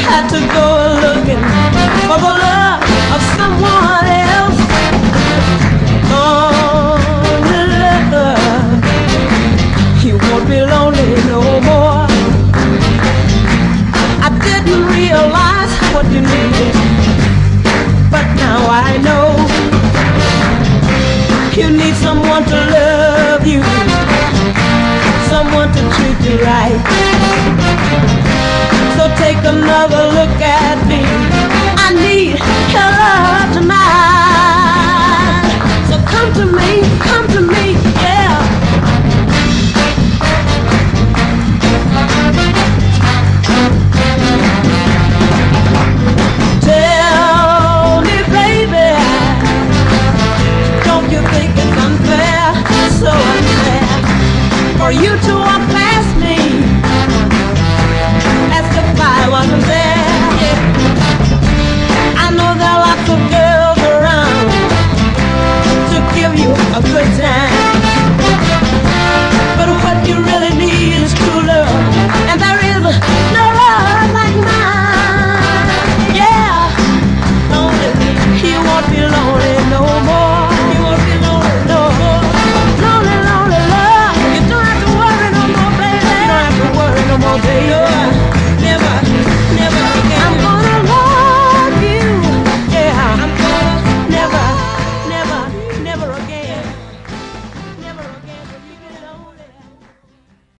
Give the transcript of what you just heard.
had to go looking for the love of someone else. Love, you won't be lonely no more. I didn't realize what you needed, but now I know you need someone to love you, someone to treat you right. So take another look at me.